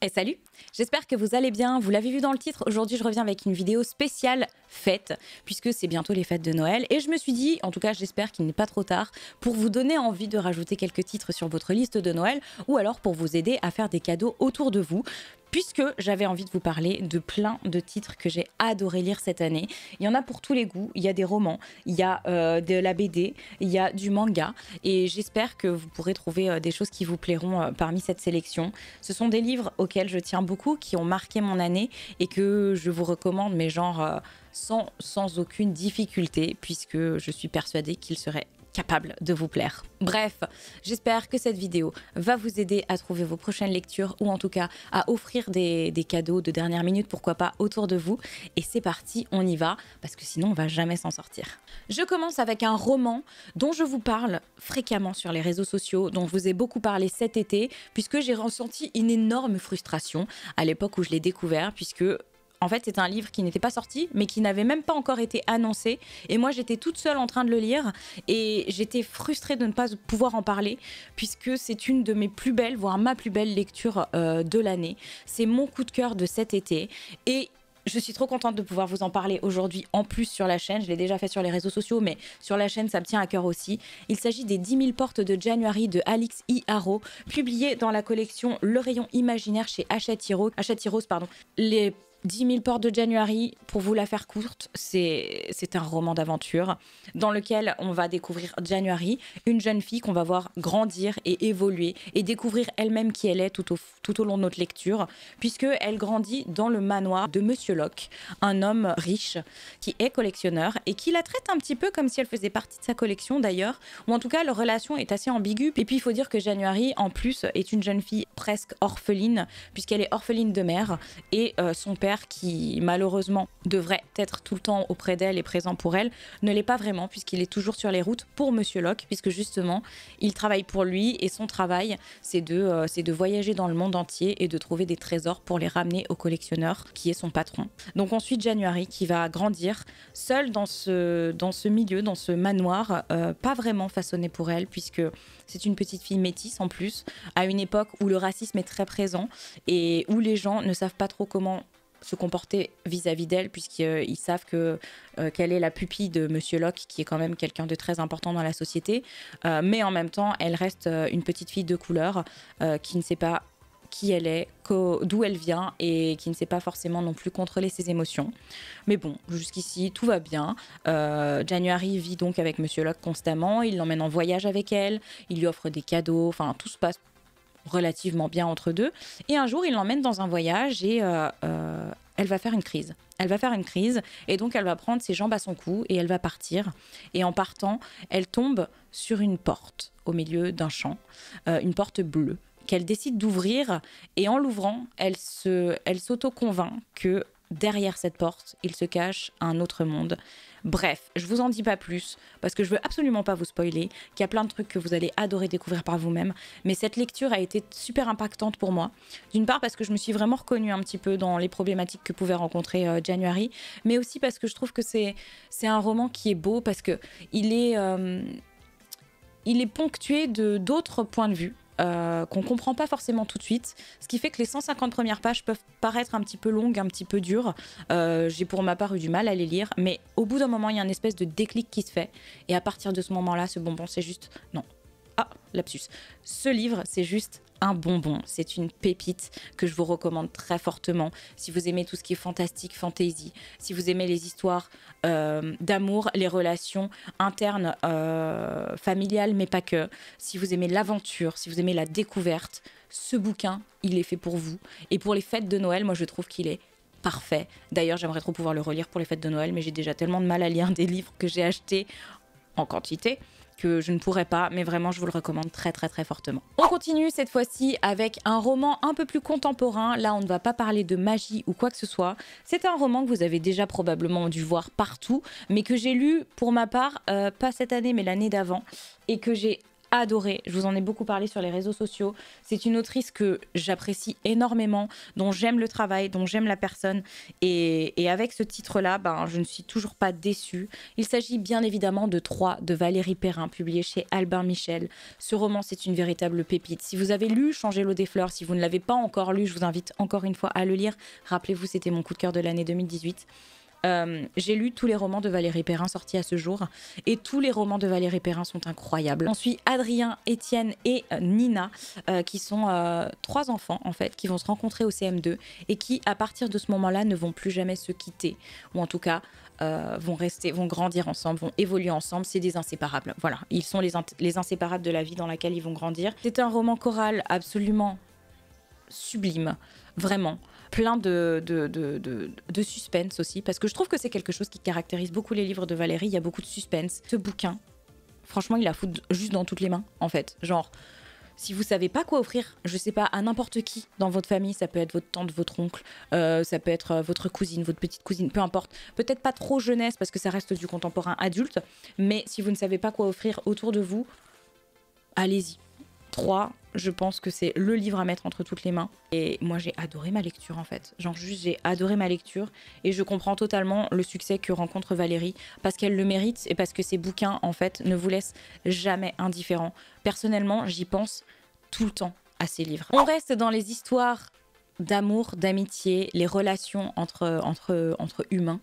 Et salut, j'espère que vous allez bien. Vous l'avez vu dans le titre, aujourd'hui je reviens avec une vidéo spéciale fête, puisque c'est bientôt les fêtes de Noël. Et je me suis dit, en tout cas j'espère qu'il n'est pas trop tard, pour vous donner envie de rajouter quelques titres sur votre liste de Noël, ou alors pour vous aider à faire des cadeaux autour de vous. Puisque j'avais envie de vous parler de plein de titres que j'ai adoré lire cette année. Il y en a pour tous les goûts, il y a des romans, il y a de la BD, il y a du manga. Et j'espère que vous pourrez trouver des choses qui vous plairont parmi cette sélection. Ce sont des livres auxquels je tiens beaucoup, qui ont marqué mon année et que je vous recommande, mais genre sans aucune difficulté, puisque je suis persuadée qu'ils seraient capable de vous plaire. Bref, j'espère que cette vidéo va vous aider à trouver vos prochaines lectures ou en tout cas à offrir des cadeaux de dernière minute, pourquoi pas, autour de vous. Et c'est parti, on y va, parce que sinon on va jamais s'en sortir. Je commence avec un roman dont je vous parle fréquemment sur les réseaux sociaux, dont je vous ai beaucoup parlé cet été, puisque j'ai ressenti une énorme frustration à l'époque où je l'ai découvert, puisque en fait, c'est un livre qui n'était pas sorti, mais qui n'avait même pas encore été annoncé. Et moi, j'étais toute seule en train de le lire. Et j'étais frustrée de ne pas pouvoir en parler, puisque c'est une de mes plus belles, voire ma plus belle lecture de l'année. C'est mon coup de cœur de cet été. Et je suis trop contente de pouvoir vous en parler aujourd'hui, en plus sur la chaîne. Je l'ai déjà fait sur les réseaux sociaux, mais sur la chaîne, ça me tient à cœur aussi. Il s'agit des 10 000 portes de January de Alix E. Harrow, publié dans la collection Le Rayon Imaginaire chez Hachette Heroes. Les 10 000 portes de January, pour vous la faire courte, c'est un roman d'aventure dans lequel on va découvrir January, une jeune fille qu'on va voir grandir et évoluer et découvrir elle-même qui elle est tout au long de notre lecture, puisqu'elle grandit dans le manoir de Monsieur Locke, un homme riche qui est collectionneur et qui la traite un petit peu comme si elle faisait partie de sa collection d'ailleurs, ou en tout cas leur relation est assez ambiguë. Et puis il faut dire que January en plus est une jeune fille presque orpheline, puisqu'elle est orpheline de mère et son père, qui malheureusement devrait être tout le temps auprès d'elle et présent pour elle, ne l'est pas vraiment, puisqu'il est toujours sur les routes pour Monsieur Locke, puisque justement il travaille pour lui et son travail c'est de voyager dans le monde entier et de trouver des trésors pour les ramener au collectionneur qui est son patron. Donc ensuite January qui va grandir seule dans ce milieu, dans ce manoir, pas vraiment façonné pour elle, puisque c'est une petite fille métisse en plus, à une époque où le racisme est très présent et où les gens ne savent pas trop comment se comporter vis-à-vis d'elle, puisqu'ils savent qu'elle est la pupille de Monsieur Locke, qui est quand même quelqu'un de très important dans la société, mais en même temps elle reste une petite fille de couleur qui ne sait pas qui elle est, d'où elle vient et qui ne sait pas forcément non plus contrôler ses émotions. Mais bon, jusqu'ici tout va bien. January vit donc avec Monsieur Locke constamment, il l'emmène en voyage avec elle, il lui offre des cadeaux, enfin tout se passe relativement bien entre deux. Et un jour, il l'emmène dans un voyage et elle va faire une crise. Elle va faire une crise et donc elle va prendre ses jambes à son cou et elle va partir. Et en partant, elle tombe sur une porte au milieu d'un champ, une porte bleue qu'elle décide d'ouvrir. Et en l'ouvrant, elle s'auto-convainc que derrière cette porte, il se cache un autre monde. Bref, je vous en dis pas plus parce que je veux absolument pas vous spoiler, qu'il y a plein de trucs que vous allez adorer découvrir par vous-même. Mais cette lecture a été super impactante pour moi. D'une part parce que je me suis vraiment reconnue un petit peu dans les problématiques que pouvait rencontrer January, mais aussi parce que je trouve que c'est un roman qui est beau parce que il est ponctué d'autres points de vue. Qu'on comprend pas forcément tout de suite, ce qui fait que les 150 premières pages peuvent paraître un petit peu longues, un petit peu dures. J'ai pour ma part eu du mal à les lire, mais au bout d'un moment, il y a une espèce de déclic qui se fait. Et à partir de ce moment-là, ce bonbon, c'est juste... Non. Ah, lapsus. Ce livre, c'est juste un bonbon. C'est une pépite que je vous recommande très fortement. Si vous aimez tout ce qui est fantastique, fantasy, si vous aimez les histoires d'amour, les relations internes, familiales, mais pas que. Si vous aimez l'aventure, si vous aimez la découverte, ce bouquin, il est fait pour vous. Et pour les fêtes de Noël, moi, je trouve qu'il est parfait. D'ailleurs, j'aimerais trop pouvoir le relire pour les fêtes de Noël, mais j'ai déjà tellement de mal à lire des livres que j'ai achetés en quantité que je ne pourrais pas, mais vraiment je vous le recommande très très très fortement. On continue cette fois-ci avec un roman un peu plus contemporain. Là on ne va pas parler de magie ou quoi que ce soit. C'est un roman que vous avez déjà probablement dû voir partout, mais que j'ai lu pour ma part, pas cette année mais l'année d'avant, et que j'ai adoré. Je vous en ai beaucoup parlé sur les réseaux sociaux. C'est une autrice que j'apprécie énormément, dont j'aime le travail, dont j'aime la personne. Et avec ce titre-là, ben, je ne suis toujours pas déçue. Il s'agit bien évidemment de 3 de Valérie Perrin, publié chez Albin Michel. Ce roman, c'est une véritable pépite. Si vous avez lu Changer l'eau des fleurs, si vous ne l'avez pas encore lu, je vous invite encore une fois à le lire. Rappelez-vous, c'était mon coup de cœur de l'année 2018. J'ai lu tous les romans de Valérie Perrin sortis à ce jour et tous les romans de Valérie Perrin sont incroyables. On suit Adrien, Étienne et Nina qui sont 3 enfants en fait qui vont se rencontrer au CM2 et qui à partir de ce moment-là ne vont plus jamais se quitter ou en tout cas vont grandir ensemble, vont évoluer ensemble, c'est des inséparables. Voilà, ils sont les inséparables de la vie dans laquelle ils vont grandir. C'est un roman choral absolument sublime, vraiment. Plein de suspense aussi, parce que je trouve que c'est quelque chose qui caractérise beaucoup les livres de Valérie, il y a beaucoup de suspense. Ce bouquin, franchement, il la fout juste dans toutes les mains, en fait. Genre, si vous savez pas quoi offrir, je sais pas, à n'importe qui dans votre famille, ça peut être votre tante, votre oncle, ça peut être votre cousine, votre petite cousine, peu importe. Peut-être pas trop jeunesse, parce que ça reste du contemporain adulte, mais si vous ne savez pas quoi offrir autour de vous, allez-y. 3, je pense que c'est le livre à mettre entre toutes les mains. Et moi, j'ai adoré ma lecture, en fait. Genre, juste, j'ai adoré ma lecture. Et je comprends totalement le succès que rencontre Valérie, parce qu'elle le mérite et parce que ses bouquins, en fait, ne vous laissent jamais indifférent. Personnellement, j'y pense tout le temps à ces livres. On reste dans les histoires d'amour, d'amitié, les relations entre humains.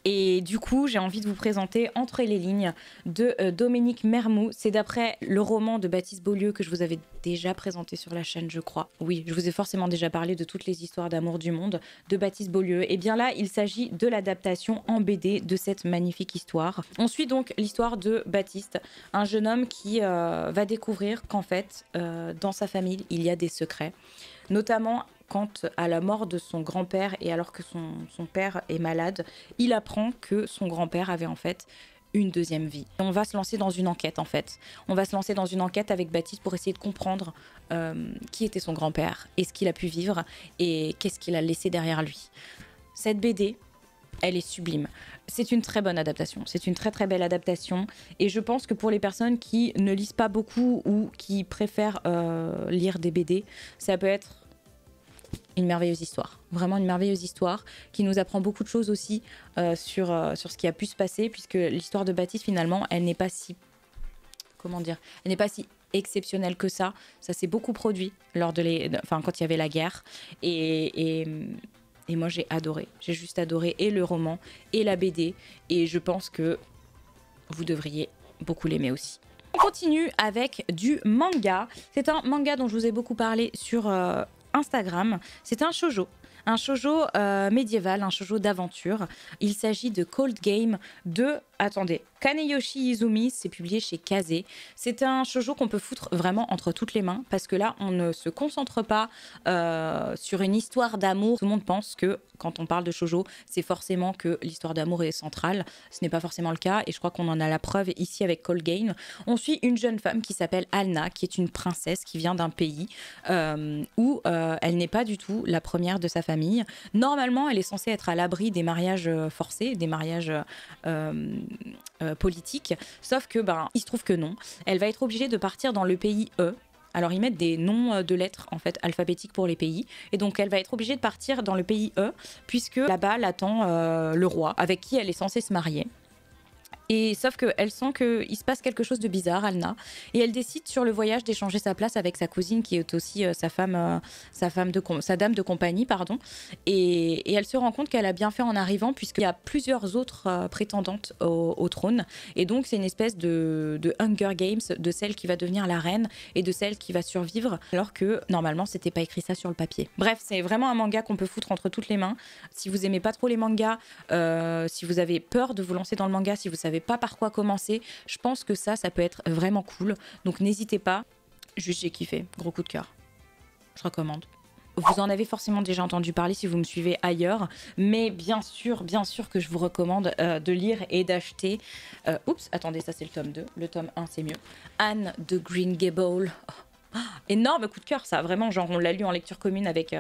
Et du coup, j'ai envie de vous présenter Entre les lignes de Dominique Mermoux. C'est d'après le roman de Baptiste Beaulieu que je vous avais déjà présenté sur la chaîne, je crois. Oui, je vous ai forcément déjà parlé de toutes les histoires d'amour du monde de Baptiste Beaulieu. Et bien là, il s'agit de l'adaptation en BD de cette magnifique histoire. On suit donc l'histoire de Baptiste, un jeune homme qui va découvrir qu'en fait, dans sa famille, il y a des secrets. Notamment quand, à la mort de son grand-père et alors que son père est malade, il apprend que son grand-père avait en fait une deuxième vie. On va se lancer dans une enquête en fait. On va se lancer dans une enquête avec Baptiste pour essayer de comprendre qui était son grand-père et ce qu'il a pu vivre et qu'est-ce qu'il a laissé derrière lui. Cette BD, elle est sublime. C'est une très bonne adaptation, c'est une très très belle adaptation et je pense que pour les personnes qui ne lisent pas beaucoup ou qui préfèrent lire des BD, ça peut être une merveilleuse histoire, vraiment une merveilleuse histoire qui nous apprend beaucoup de choses aussi sur ce qui a pu se passer puisque l'histoire de Baptiste finalement elle n'est pas si, comment dire, elle n'est pas si exceptionnelle que ça s'est beaucoup produit quand il y avait la guerre et moi j'ai adoré, j'ai juste adoré et le roman et la BD et je pense que vous devriez beaucoup l'aimer aussi. On continue avec du manga, c'est un manga dont je vous ai beaucoup parlé sur Instagram, c'est un shoujo médiéval, un shoujo d'aventure. Il s'agit de Cold Game de, attendez, Kaneyoshi Izumi, c'est publié chez Kazé. C'est un shoujo qu'on peut foutre vraiment entre toutes les mains parce que là, on ne se concentre pas sur une histoire d'amour. Tout le monde pense que quand on parle de shoujo, c'est forcément que l'histoire d'amour est centrale. Ce n'est pas forcément le cas et je crois qu'on en a la preuve ici avec Cold Game. On suit une jeune femme qui s'appelle Alna, qui est une princesse qui vient d'un pays où elle n'est pas du tout la première de sa famille. Normalement, elle est censée être à l'abri des mariages forcés, des mariages politiques, sauf que il se trouve que non. Elle va être obligée de partir dans le pays E. Alors ils mettent des noms de lettres en fait alphabétiques pour les pays et donc elle va être obligée de partir dans le pays E puisque là-bas l'attend le roi avec qui elle est censée se marier. Et sauf qu'elle sent qu'il se passe quelque chose de bizarre, Alna, et elle décide sur le voyage d'échanger sa place avec sa cousine qui est aussi sa dame de compagnie, pardon. Et elle se rend compte qu'elle a bien fait en arrivant puisqu'il y a plusieurs autres prétendantes au trône. Et donc c'est une espèce de Hunger Games de celle qui va devenir la reine et de celle qui va survivre alors que normalement c'était pas écrit ça sur le papier. Bref, c'est vraiment un manga qu'on peut foutre entre toutes les mains. Si vous aimez pas trop les mangas, si vous avez peur de vous lancer dans le manga, si vous savez pas par quoi commencer, je pense que ça peut être vraiment cool. Donc n'hésitez pas. Juste j'ai kiffé, gros coup de cœur. Je recommande. Vous en avez forcément déjà entendu parler si vous me suivez ailleurs, mais bien sûr que je vous recommande de lire et d'acheter. Oups, attendez, ça c'est le tome 2. Le tome 1 c'est mieux. Anne de Green Gables. Oh, énorme coup de cœur, ça, vraiment, genre on l'a lu en lecture commune avec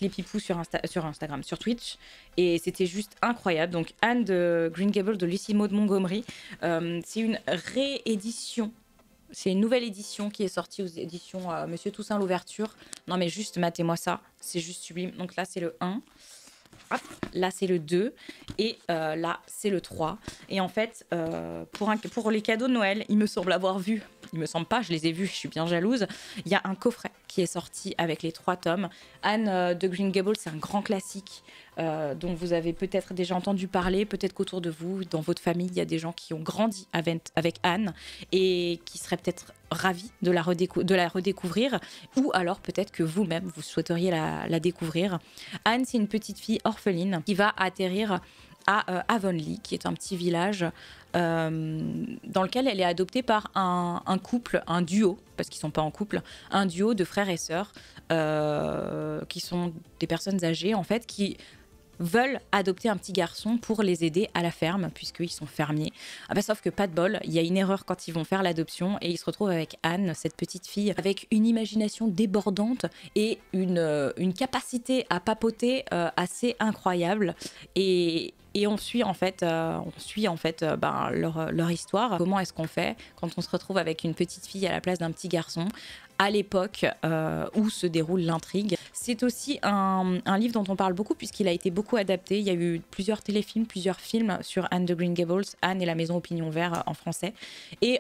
les pipous sur Instagram, sur Twitch, et c'était juste incroyable. Donc Anne de Green Gables de Lucy Maud Montgomery, c'est une réédition C'est une nouvelle édition qui est sortie aux éditions Monsieur Toussaint l'ouverture. Non mais juste matez-moi ça, c'est juste sublime. Donc là c'est le 1. Hop, là c'est le 2 et là c'est le 3. Et en fait, pour les cadeaux de Noël, il me semble avoir vu, il me semble pas, je les ai vus, je suis bien jalouse, il y a un coffret qui est sorti avec les 3 tomes. Anne de Green Gables, c'est un grand classique dont vous avez peut-être déjà entendu parler, peut-être qu'autour de vous, dans votre famille, il y a des gens qui ont grandi avec Anne et qui seraient peut-être ravis de la redécouvrir, ou alors peut-être que vous-même, vous souhaiteriez la découvrir. Anne, c'est une petite fille orpheline qui va atterrir à Avonlea, qui est un petit village dans lequel elle est adoptée par un couple, un duo, parce qu'ils ne sont pas en couple, un duo de frères et sœurs qui sont des personnes âgées, en fait, qui veulent adopter un petit garçon pour les aider à la ferme, puisqu'ils sont fermiers. Ah bah, sauf que pas de bol, il y a une erreur quand ils vont faire l'adoption et ils se retrouvent avec Anne, cette petite fille, avec une imagination débordante et une capacité à papoter assez incroyable. Et on suit en fait, leur histoire. Comment est-ce qu'on fait quand on se retrouve avec une petite fille à la place d'un petit garçon à l'époque où se déroule l'intrigue. C'est aussi un livre dont on parle beaucoup puisqu'il a été beaucoup adapté. Il y a eu plusieurs téléfilms, plusieurs films sur Anne de Green Gables, Anne et la maison au pignon vert en français. Et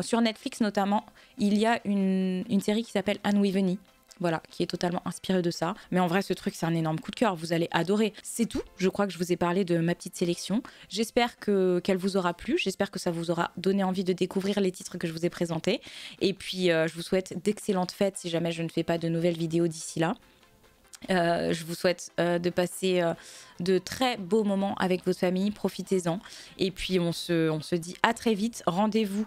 sur Netflix notamment, il y a une série qui s'appelle Anne Wiveney. Voilà, qui est totalement inspiré de ça. Mais en vrai, ce truc, c'est un énorme coup de cœur. Vous allez adorer. C'est tout. Je crois que je vous ai parlé de ma petite sélection. J'espère qu'elle vous aura plu. J'espère que ça vous aura donné envie de découvrir les titres que je vous ai présentés. Et puis, je vous souhaite d'excellentes fêtes si jamais je ne fais pas de nouvelles vidéos d'ici là. Je vous souhaite de passer de très beaux moments avec votre famille. Profitez-en. Et puis, on se dit à très vite. Rendez-vous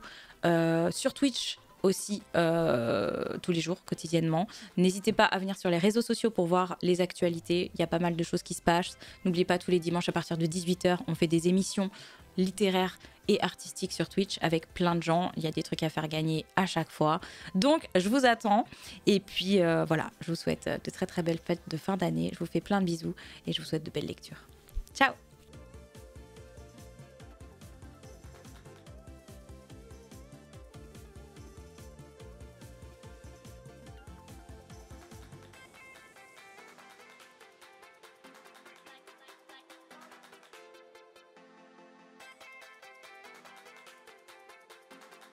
sur Twitch aussi tous les jours, quotidiennement. N'hésitez pas à venir sur les réseaux sociaux pour voir les actualités. Il y a pas mal de choses qui se passent. N'oubliez pas, tous les dimanches à partir de 18h, on fait des émissions littéraires et artistiques sur Twitch avec plein de gens. Il y a des trucs à faire gagner à chaque fois. Donc, je vous attends. Et puis, voilà, je vous souhaite de très très belles fêtes de fin d'année. Je vous fais plein de bisous et je vous souhaite de belles lectures. Ciao!